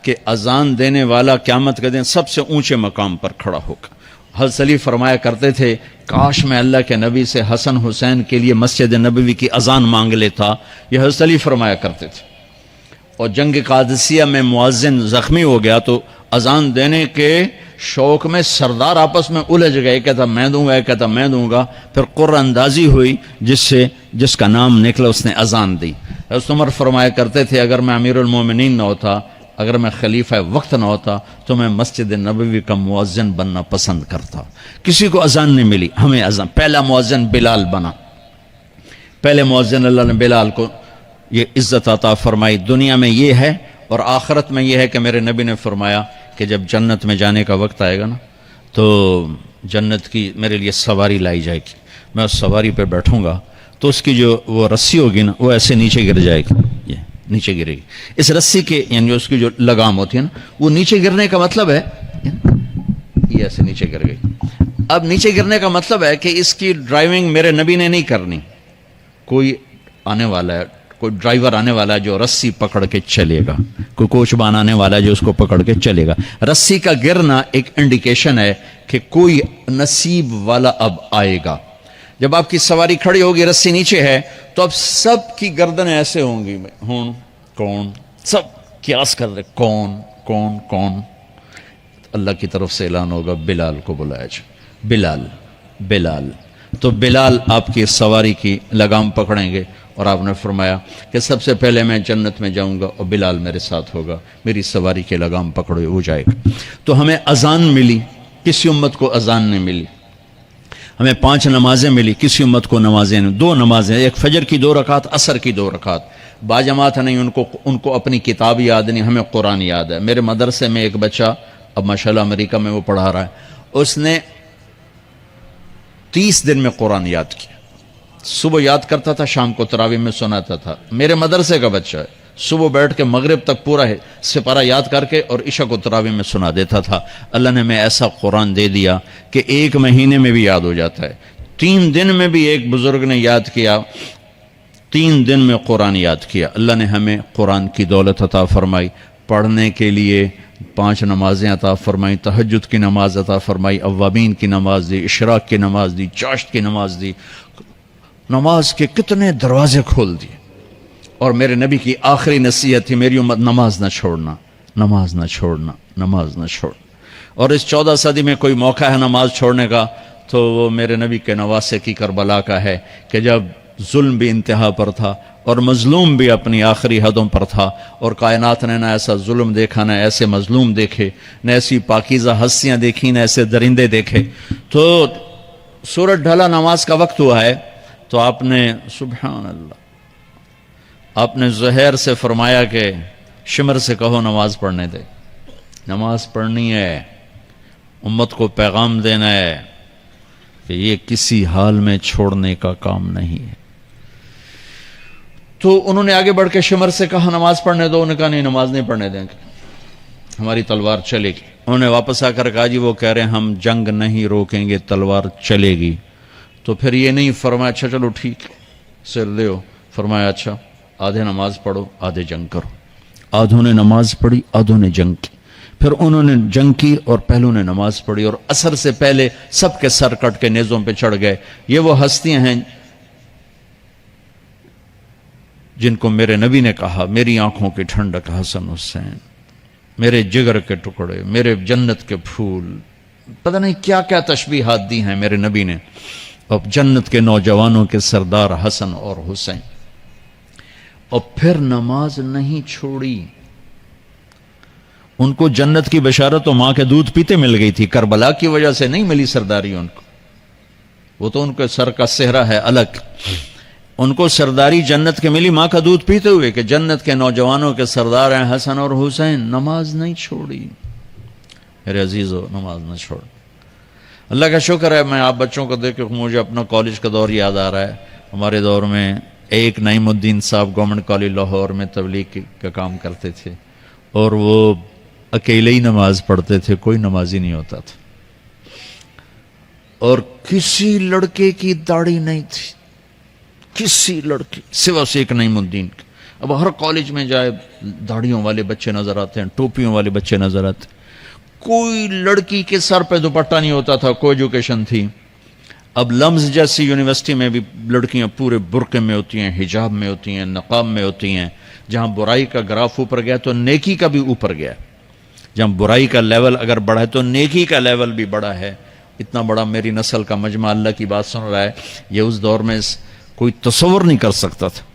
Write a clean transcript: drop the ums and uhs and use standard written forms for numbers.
کہ اذان دینے والا قیامت کے دن سب سے اونچے مقام پر کھڑا ہوگا۔ حضرت علی فرمایا کرتے تھے کاش میں اللہ کے نبی سے حسن حسین کے لیے مسجد نبوی کی اذان مانگ لیتا، یہ حضرت علی فرمایا کرتے تھے۔ اور جنگ قادسیہ میں مؤذن زخمی ہو گیا تو اذان دینے کے شوق میں سردار آپس میں الجھ گئے، کہتا میں دوں گا، کہتا میں دوں گا، پھر قرعہ اندازی ہوئی جس کا نام نکلا اس نے اذان دی۔ حضرت عمر فرمایا کرتے تھے اگر میں امیر المومنین نہ ہوتا، اگر میں خلیفہ وقت نہ ہوتا تو میں مسجد نبوی کا مؤذن بننا پسند کرتا۔ کسی کو اذان نہیں ملی، ہمیں اذان، پہلا مؤذن بلال بنا، پہلے مؤذن اللہ نے بلال کو یہ عزت عطا فرمائی۔ دنیا میں یہ ہے اور آخرت میں یہ ہے کہ میرے نبی نے فرمایا کہ جب جنت میں جانے کا وقت آئے گا نا تو جنت کی میرے لیے سواری لائی جائے گی، میں اس سواری پہ بیٹھوں گا تو اس کی جو وہ رسی ہوگی نا وہ ایسے نیچے گر جائے گی، یہ نیچے گرے گی۔ اس رسی کے یعنی اس کی جو لگام ہوتی ہے نا وہ نیچے گرنے کا مطلب ہے یہ ایسے نیچے گر گئی۔ اب نیچے گرنے کا مطلب ہے کہ اس کی ڈرائیونگ میرے نبی نے نہیں کرنی، کوئی آنے والا ہے، کوئی ڈرائیور آنے والا ہے جو رسی پکڑ کے چلے گا، کوئی کوچبان آنے والا ہے جو اس کو پکڑ کے چلے گا۔ رسی کا گرنا ایک انڈیکیشن ہے کہ کوئی نصیب والا اب آئے گا۔ جب آپ کی سواری کھڑی ہوگی، رسی نیچے ہے، تو اب سب کی گردنیں ایسے ہوں گی، کون، سب قیاس کر رہے کون کون کون۔ اللہ کی طرف سے اعلان ہوگا بلال کو بلایا جائے، بلال بلال، تو بلال آپ کی سواری کی لگام پکڑیں گے اور آپ نے فرمایا کہ سب سے پہلے میں جنت میں جاؤں گا اور بلال میرے ساتھ ہوگا، میری سواری کی لگام پکڑے ہو جائے گا۔ تو ہمیں اذان ملی، کسی امت کو اذان نہیں ملی۔ ہمیں 5 نمازیں ملی، کسی امت کو نمازیں نہیں، 2 نمازیں، ایک فجر کی 2 رکعت، عصر کی 2 رکعت۔ باجماعت نہیں، ان کو اپنی کتاب یاد نہیں، ہمیں قرآن یاد ہے۔ میرے مدرسے میں ایک بچہ اب ماشاءاللہ امریکہ میں وہ پڑھا رہا ہے، اس نے 30 دن میں قرآن یاد کیا، صبح یاد کرتا تھا، شام کو تراویح میں سناتا تھا۔ میرے مدرسے کا بچہ ہے، صبح بیٹھ کے مغرب تک پورا ہے سپارہ یاد کر کے اور عشاء کو تراویح میں سنا دیتا تھا۔ اللہ نے میں ایسا قرآن دے دیا کہ 1 مہینے میں بھی یاد ہو جاتا ہے۔ 3 دن میں بھی ایک بزرگ نے یاد کیا، 3 دن میں قرآن یاد کیا۔ اللہ نے ہمیں قرآن کی دولت عطا فرمائی، پڑھنے کے لیے 5 نمازیں عطا فرمائی، تہجد کی نماز عطا فرمائی، اوابین کی نماز دی، اشراق کی نماز دی، چاشت کی نماز دی، نماز کے کتنے دروازے کھول دیے۔ اور میرے نبی کی آخری نصیحت تھی میری امت نماز نہ چھوڑنا، نماز نہ چھوڑنا، نماز نہ چھوڑنا۔ اور اس 14 صدی میں کوئی موقع ہے نماز چھوڑنے کا تو وہ میرے نبی کے نواسے کی کربلا کا ہے کہ جب ظلم بھی انتہا پر تھا اور مظلوم بھی اپنی آخری حدوں پر تھا، اور کائنات نے نہ ایسا ظلم دیکھا، نہ ایسے مظلوم دیکھے، نہ ایسی پاکیزہ ہستیاں دیکھی، نہ ایسے درندے دیکھے۔ تو سورج ڈھلا، نماز کا وقت ہوا ہے، تو آپ نے سبحان اللہ، آپ نے زہیر سے فرمایا کہ شمر سے کہو نماز پڑھنے دے، نماز پڑھنی ہے، امت کو پیغام دینا ہے کہ یہ کسی حال میں چھوڑنے کا کام نہیں ہے۔ تو انہوں نے آگے بڑھ کے شمر سے کہا نماز پڑھنے دو، انہوں نے کہا نہیں نماز نہیں پڑھنے دیں گے، ہماری تلوار چلے گی۔ انہوں نے واپس آ کر کہا جی وہ کہہ رہے ہیں ہم جنگ نہیں روکیں گے، تلوار چلے گی۔ تو پھر یہ نہیں فرمایا اچھا چلو ٹھیک سر دیو، فرمایا اچھا آدھے نماز پڑھو آدھے جنگ کرو۔ آدھوں نے نماز پڑھی، آدھوں نے جنگ کی۔ پھر انہوں نے جنگ کی اور پہلوں نے نماز پڑھی، اور عصر سے پہلے سب کے سر کٹ کے نیزوں پہ چڑھ گئے۔ یہ وہ ہستیاں ہیں جن کو میرے نبی نے کہا میری آنکھوں کی ٹھنڈک حسن حسین، میرے جگر کے ٹکڑے، میرے جنت کے پھول، پتہ نہیں کیا کیا تشبیہات دی ہیں میرے نبی نے۔ اب جنت کے نوجوانوں کے سردار حسن اور حسین، اور پھر نماز نہیں چھوڑی۔ ان کو جنت کی بشارت تو ماں کے دودھ پیتے مل گئی تھی، کربلا کی وجہ سے نہیں ملی سرداری ان کو، وہ تو ان کے سر کا صحرا ہے الگ۔ ان کو سرداری جنت کے ملی ماں کا دودھ پیتے ہوئے کہ جنت کے نوجوانوں کے سردار ہیں حسن اور حسین۔ نماز نہیں چھوڑی میرے عزیزو، نماز نہ چھوڑ۔ اللہ کا شکر ہے میں آپ بچوں کو دیکھ کے مجھے اپنا کالج کا دور یاد آ رہا ہے۔ ہمارے دور میں ایک نعیم الدین صاحب گورنمنٹ کالج لاہور میں تبلیغ کا کام کرتے تھے، اور وہ اکیلے ہی نماز پڑھتے تھے، کوئی نمازی نہیں ہوتا تھا، اور کسی لڑکے کی داڑھی نہیں تھی، کسی لڑکی سوا سے ایک نعیم الدین کی۔ اب ہر کالج میں جائے داڑھیوں والے بچے نظر آتے ہیں، ٹوپیوں والے بچے نظر آتے ہیں، کوئی لڑکی کے سر پہ دوپٹہ نہیں ہوتا تھا، کوئی ایجوکیشن تھی۔ اب لمز جیسی یونیورسٹی میں بھی لڑکیاں پورے برقعے میں ہوتی ہیں، حجاب میں ہوتی ہیں، نقاب میں ہوتی ہیں۔ جہاں برائی کا گراف اوپر گیا تو نیکی کا بھی اوپر گیا، جہاں برائی کا لیول اگر بڑھا ہے تو نیکی کا لیول بھی بڑا ہے۔ اتنا بڑا میری نسل کا مجمع اللہ کی بات سن رہا ہے، یہ اس دور میں کوئی تصور نہیں کر سکتا تھا۔